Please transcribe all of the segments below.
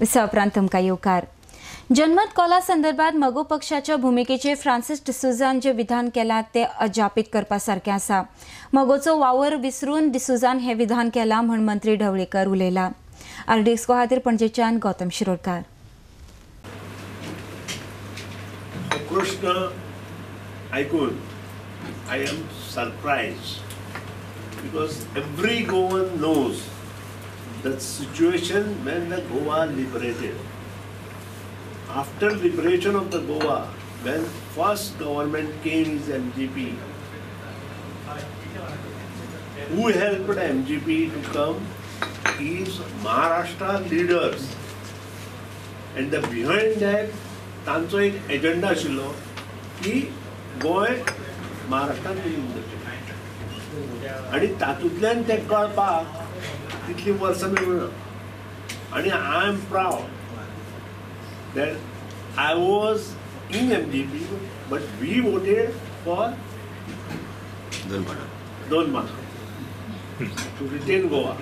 Visa उपरांत तुमकां येवकार। जनमत कॉला संदर्भात मगो पक्षाच्या भूमिकेचे फ्रांसिस डिसोजान जे विधान केला ते अजापित करपा सारखे आसा। मगोचो वावर विसरून डिसोजान हे विधान केला म्हण मंत्री ढवळीकर उलयला। आरडीएक्स खातीर पणजेच्यान गौतम शिरोडकार। प्रश्न ऐकून I am surprised because every Goan knows the situation when the Goa liberated. After liberation of the Goa, when first government came is MGP, who helped MGP to come is Maharashtra leaders, and the behind that तांचो एक agenda आशिल्लो की गोंय महाराष्ट्रान विलीन करचें आनी तातूंतल्यान ते कळपाक तितली वर्सां मेळूना। आनी I am proud that I was in MGP, but we voted for Donbana to retain Goa.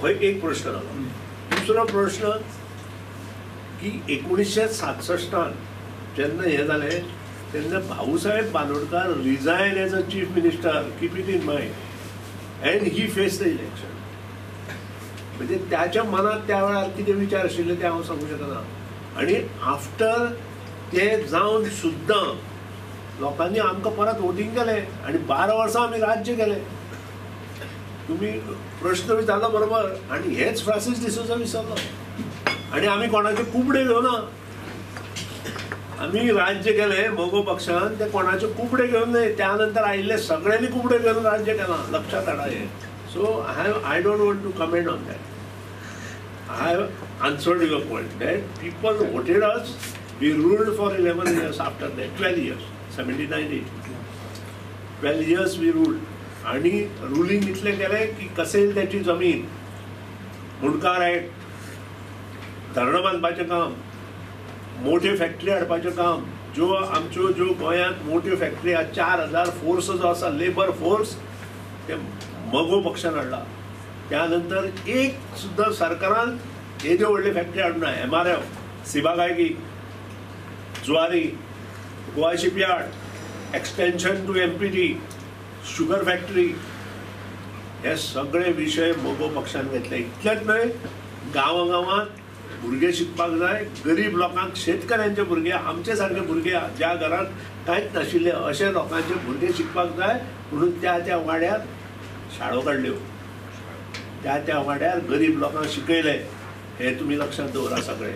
हो एक प्रश्न आला। दुसरो प्रश्न की 1967 जेन्ना हे जाले तेन्ना Bhausaheb Bandodkar resign as a chief minister, keep it in mind, and he face the election. म्हणजे त्याच्या मनात त्या वेळार कितें विचार आशिल्ले ते हांव सांगूं शकना। आनी आफ्टर ते जावन सुद्दां लोकांनी आमकां परत वोटींग केलें आनी 12 वर्सां आमी राज्य केलें। तुम्ही प्रश्न विचारलो बरोबर, आनी हेच फ्रांसिस डिसोजा विसरलो। आणि आम्ही कोणाचे कुबडे घेवना, आम्ही राज्य केले मोगो पक्षान, ते कोणाचे कुबडे घेवन नाही, त्यानंतर आयिल्ले सगळ्यांनी कुबडे घेवन राज्य केला, लक्षात हाडा हे। So I don't want to comment on that. I have answered your point that people voted us, we ruled for 11 years after that, 12 years, 79-80, 12 years we ruled. आणि रुलिंग इतले केले की कसेल त्याची जमीन, मुणकार ऍक्ट, धरणं बांदपाचें काम, मोठे फॅक्टरी हाडपाचें काम, ज्यो गोंयांत मोठ्यो फॅक्टरी 4000 फोर्स जो आसा, लेबर फोर्स, ते मगो पक्षान हाडला। त्यानंतर एक सुद्दां सरकारान येद्यो व्हडल्यो फॅक्टरी हाडूना। MRF, Ciba Geigy, Zuari, Goa shipyard, extension to MPT, sugar factory, हे सगळे विषय मगो पक्षान घेतले। इतलेंच न्हय, गांवांत भुरगे शिकपाक जाय, गरीब लोकांक, शेतकऱ्यांचे भुरगे, आमचे सारखे भुरगे ज्या घरांत कांयच नाशिल्ले अशे लोकांचे भुरगे शिकपाक जाय म्हणून त्या वाड्यार शाळो काडल्यो, त्या वाड्यार गरीब लोकांक शिकयले। हे तुमी लक्षात दवरा सगळे।